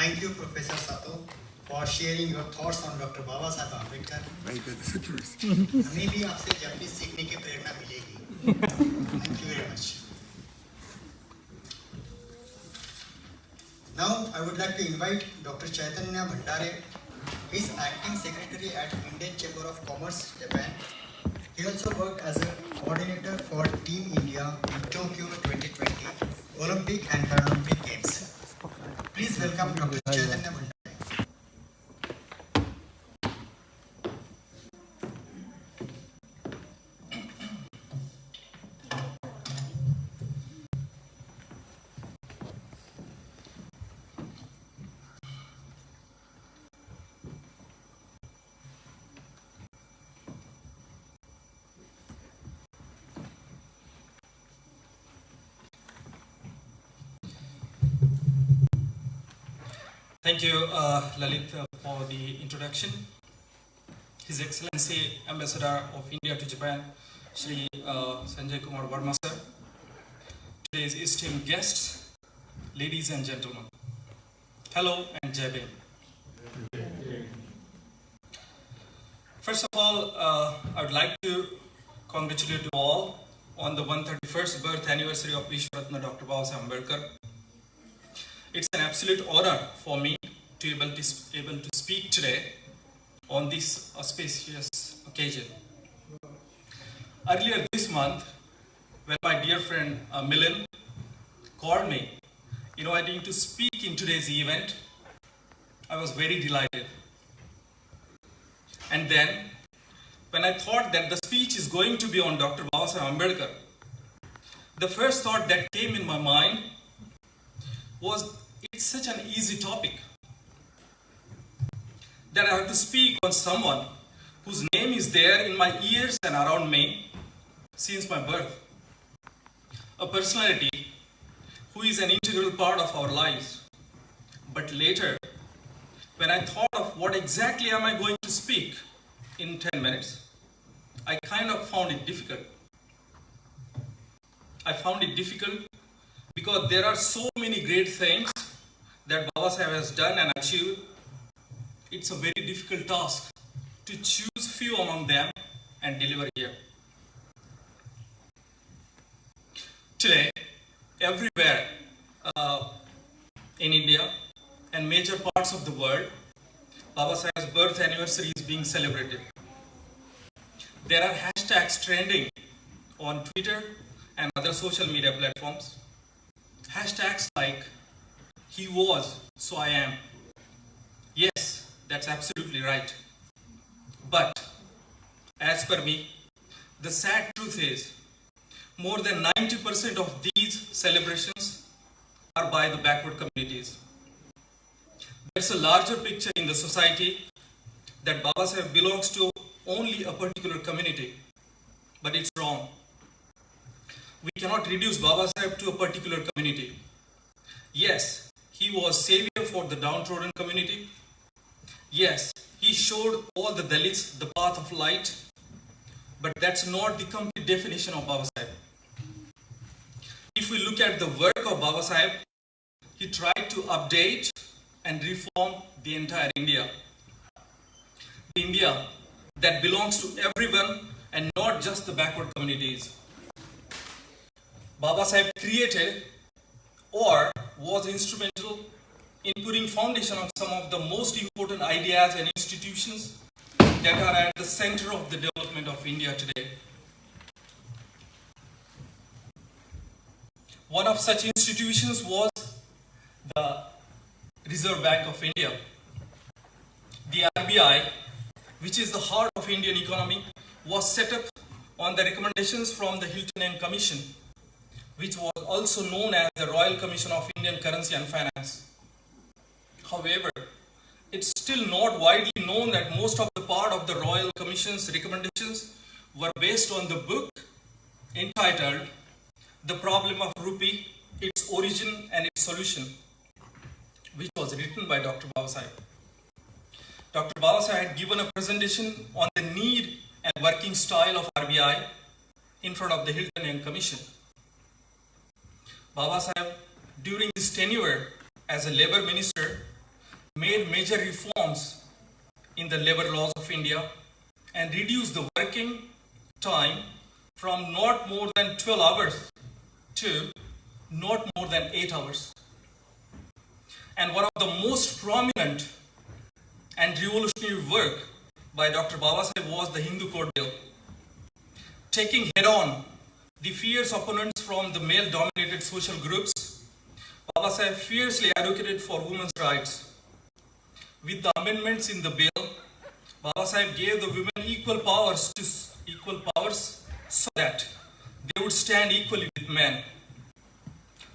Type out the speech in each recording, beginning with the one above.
Thank you, Professor Sato, for sharing your thoughts on Dr. Babasaheb Ambedkar. हमें भी आपसे जब भी सीखने की प्रेरणा मिलेगी. Thank you very much. Now I would like to invite Dr. Chaitanya Bhandare. He is acting secretary at Indian Chamber of Commerce, Japan. He also worked as a coordinator for Team India in Tokyo 2020 Olympic and Paralympic Games. Please welcome Dr. Chaitanya Bhandare. Thank you, Lalit, for the introduction. His Excellency Ambassador of India to Japan, Shri Sanjay Kumar Verma sir, today's esteemed guests, ladies and gentlemen, hello and Jai Bhim. First of all, I would like to congratulate you all on the 131st birth anniversary of Vishwaratna Dr. Babasaheb Ambedkar. It's an absolute honor for me to be able to speak today on this auspicious occasion. Earlier this month, when my dear friend Milan called me, inviting to speak in today's event, I was very delighted. And then, when I thought that the speech is going to be on Dr. Babasaheb Ambedkar, the first thought that came in my mind was, it's such an easy topic that I have to speak on someone whose name is there in my ears and around me since my birth. A personality who is an integral part of our lives. But later, when I thought of what exactly am I going to speak in 10 minutes, I kind of found it difficult. I found it difficult because there are so many great things that Babasaheb has done and achieved. It's a very difficult task to choose few among them and deliver here. Today, everywhere in India and major parts of the world, Babasaheb's birth anniversary is being celebrated. There are hashtags trending on Twitter and other social media platforms. Hashtags like, he was, so I am. Yes, that's absolutely right. But, as per me, the sad truth is, more than 90% of these celebrations are by the backward communities. There's a larger picture in the society that Babasaheb belongs to only a particular community, but it's wrong. We cannot reduce Babasaheb to a particular community. Yes, he was savior for the downtrodden community. Yes, he showed all the Dalits the path of light, but that's not the complete definition of Babasaheb. If we look at the work of Babasaheb, he tried to update and reform the entire India. The India that belongs to everyone and not just the backward communities. Babasaheb created or was instrumental in putting foundation on some of the most important ideas and institutions that are at the center of the development of India today. One of such institutions was the Reserve Bank of India. The RBI, which is the heart of Indian economy, was set up on the recommendations from the Hilton Commission, which was also known as the Royal Commission of Indian Currency and Finance. However, it's still not widely known that most of the part of the Royal Commission's recommendations were based on the book entitled The Problem of Rupee, Its Origin and Its Solution, which was written by Dr. Babasaheb. Dr. Babasaheb had given a presentation on the need and working style of RBI in front of the Hilton Commission. Babasaheb, during his tenure as a labor minister, made major reforms in the labor laws of India and reduced the working time from not more than 12 hours to not more than 8 hours. And one of the most prominent and revolutionary work by Dr. Babasaheb was the Hindu Code Bill. Taking head-on the fierce opponents from the male-dominated social groups, Babasaheb fiercely advocated for women's rights. With the amendments in the bill, Babasaheb gave the women equal powers so that they would stand equally with men.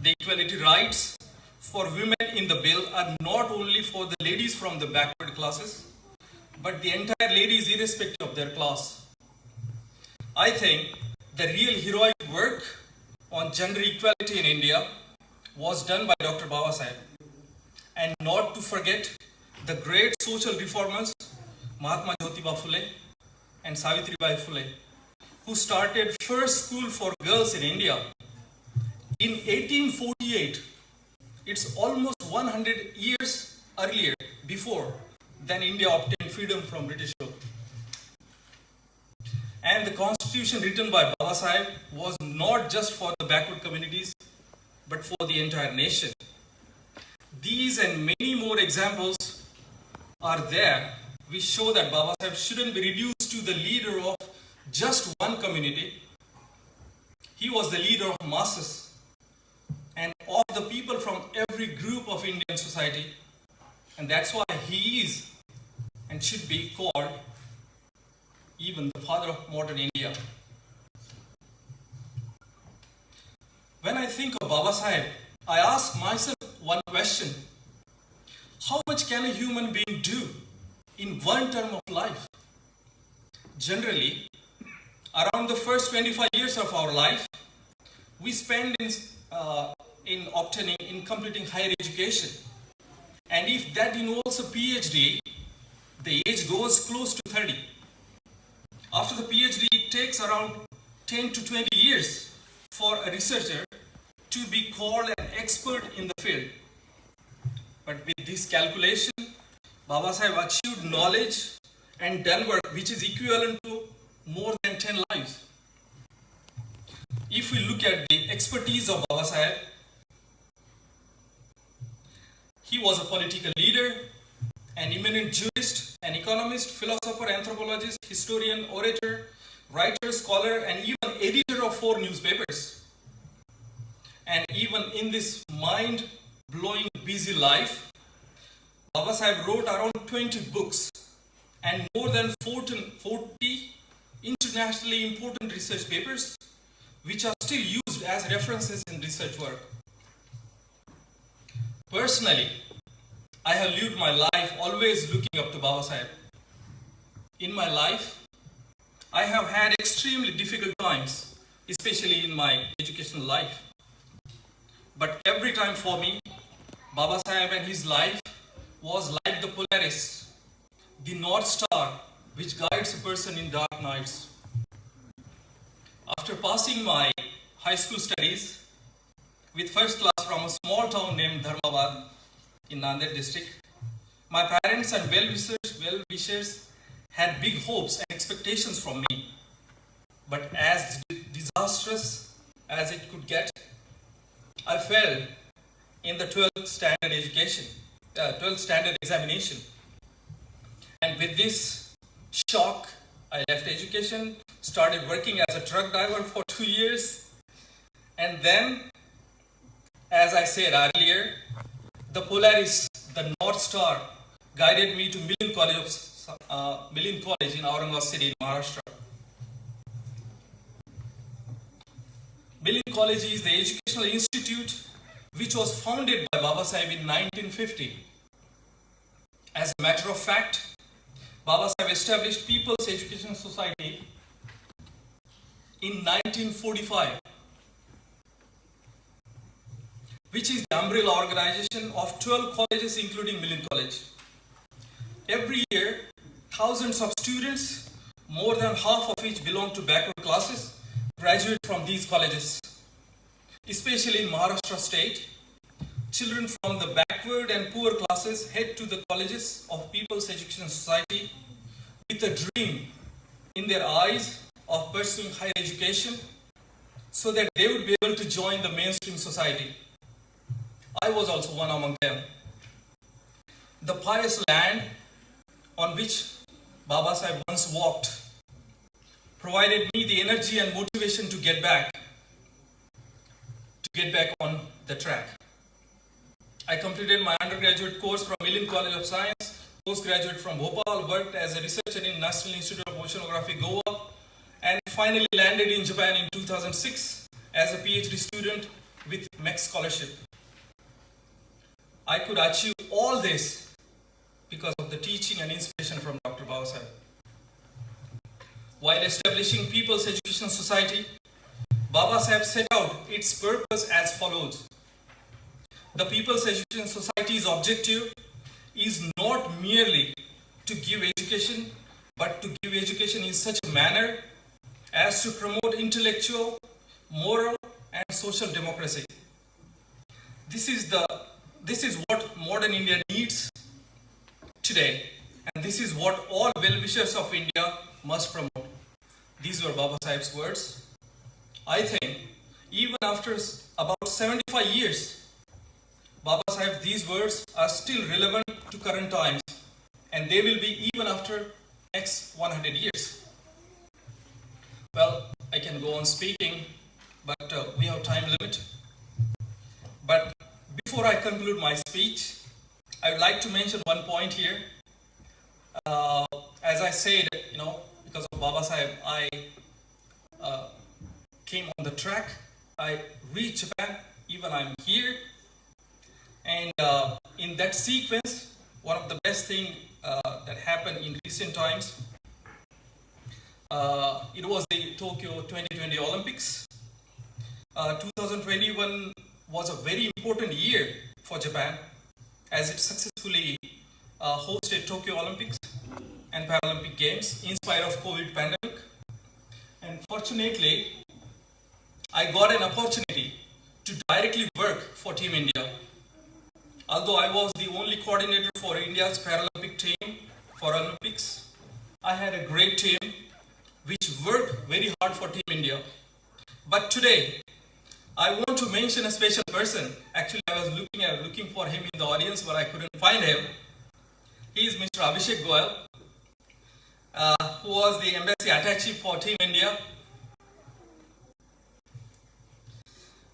The equality rights for women in the bill are not only for the ladies from the backward classes, but the entire ladies irrespective of their class. I think the real heroic work on gender equality in India was done by Dr. Babasaheb. And not to forget the great social reformers Mahatma Jyotiba Phule and Savitribai Phule, who started first school for girls in India. In 1848, it's almost 100 years earlier, before than India obtained freedom from British rule. And the constitution written by Babasaheb was not just for the backward communities, but for the entire nation. These and many more examples are there which show that Babasaheb shouldn't be reduced to the leader of just one community. He was the leader of masses and of the people from every group of Indian society. And that's why he is and should be called even the father of modern India. When I think of Babasaheb, I ask myself one question: how much can a human being do in one term of life? Generally, around the first 25 years of our life, we spend in completing higher education. And if that involves a PhD, the age goes close to 30. After the PhD, it takes around 10 to 20 years for a researcher to be called an expert in the field. But with this calculation, Babasaheb achieved knowledge and done work which is equivalent to more than 10 lives. If we look at the expertise of Babasaheb, he was a political leader, an eminent jurist, an economist, philosopher, anthropologist, historian, orator, writer, scholar, and even editor of 4 newspapers. And even in this mind-blowing busy life, Babasaheb wrote around 20 books and more than 40 internationally important research papers, which are still used as references in research work. Personally, I have lived my life always looking up to Babasaheb. In my life, I have had extremely difficult times, especially in my educational life. But every time for me, Babasaheb and his life was like the Polaris, the North Star which guides a person in dark nights. After passing my high school studies with first class from a small town named Dharmabad in Nanded district, my parents and well-wishers had big hopes and expectations from me. But as disastrous as it could get, I failed in the 12th standard examination. And with this shock, I left education, started working as a truck driver for 2 years. And then, as I said earlier, the Polaris, the North Star, guided me to Millen College in Aurangabad city in Maharashtra. Millen College is the educational institute which was founded by Babasaheb in 1950. As a matter of fact, Babasaheb established People's Education Society in 1945, which is the umbrella organization of 12 colleges including Millen College. Every year, thousands of students, more than half of which belong to backward classes, graduate from these colleges. Especially in Maharashtra state, children from the backward and poor classes head to the colleges of People's Education Society with a dream in their eyes of pursuing higher education so that they would be able to join the mainstream society. I was also one among them. The pious land on which Babasaheb once walked provided me the energy and motivation to get back on the track. I completed my undergraduate course from Millen College of Science, postgraduate from Bhopal, worked as a researcher in National Institute of Oceanography, Goa, and finally landed in Japan in 2006 as a PhD student with MEC scholarship. I could achieve all this because of the teaching and inspiration from Dr. Babasaheb. While establishing People's Education Society, Babasaheb set out its purpose as follows. The People's Education Society's objective is not merely to give education, but to give education in such a manner as to promote intellectual, moral, and social democracy. This is what modern India needs today, and this is what all well-wishers of India must promote. These were Babasaheb's words. I think even after about 75 years, Babasaheb, these words are still relevant to current times, and they will be even after next 100 years. Well, I can go on speaking, but we have time limit. But before I conclude my speech, I would like to mention one point here. As I said, because of Babasaheb, I came on the track. I reached Japan, even I'm here. And in that sequence, one of the best things that happened in recent times, it was the Tokyo 2020 Olympics. 2021 was a very important year for Japan as it successfully hosted Tokyo Olympics and Paralympic Games in spite of COVID pandemic. And fortunately, I got an opportunity to directly work for Team India. Although I was the only coordinator for India's Paralympic team for Olympics, I had a great team which worked very hard for Team India. But today, I want to mention a special person. Actually, I was looking for him in the audience, but I couldn't find him. He is Mr. Abhishek Goyal, who was the embassy attaché for Team India.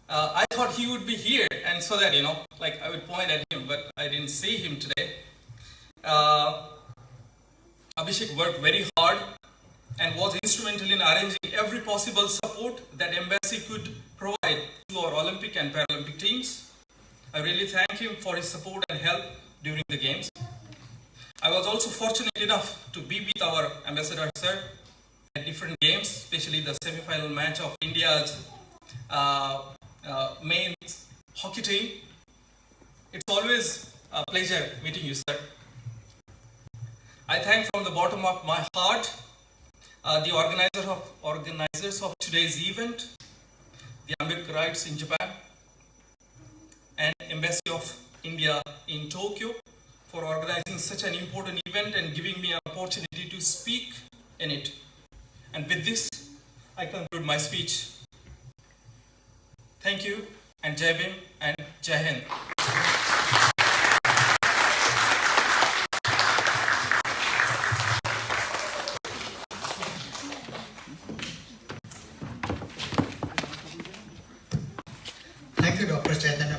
I thought he would be here, and so that, I would point at him, but I didn't see him today. Abhishek worked very hard and was instrumental in arranging every possible support that embassy could provide to our Olympic and Paralympic teams. I really thank him for his support and help during the games. I was also fortunate enough to be with our ambassador, sir, at different games, especially the semi-final match of India's men's hockey team. It's always a pleasure meeting you, sir. I thank from the bottom of my heart the organizers of today's event, the Ambedkarites in Japan, and Embassy of India in Tokyo for organizing such an important event and giving me an opportunity to speak in it. And with this, I conclude my speech. Thank you, and Jai Bhim and Jai Hind. Thank you, Dr. Chaitanya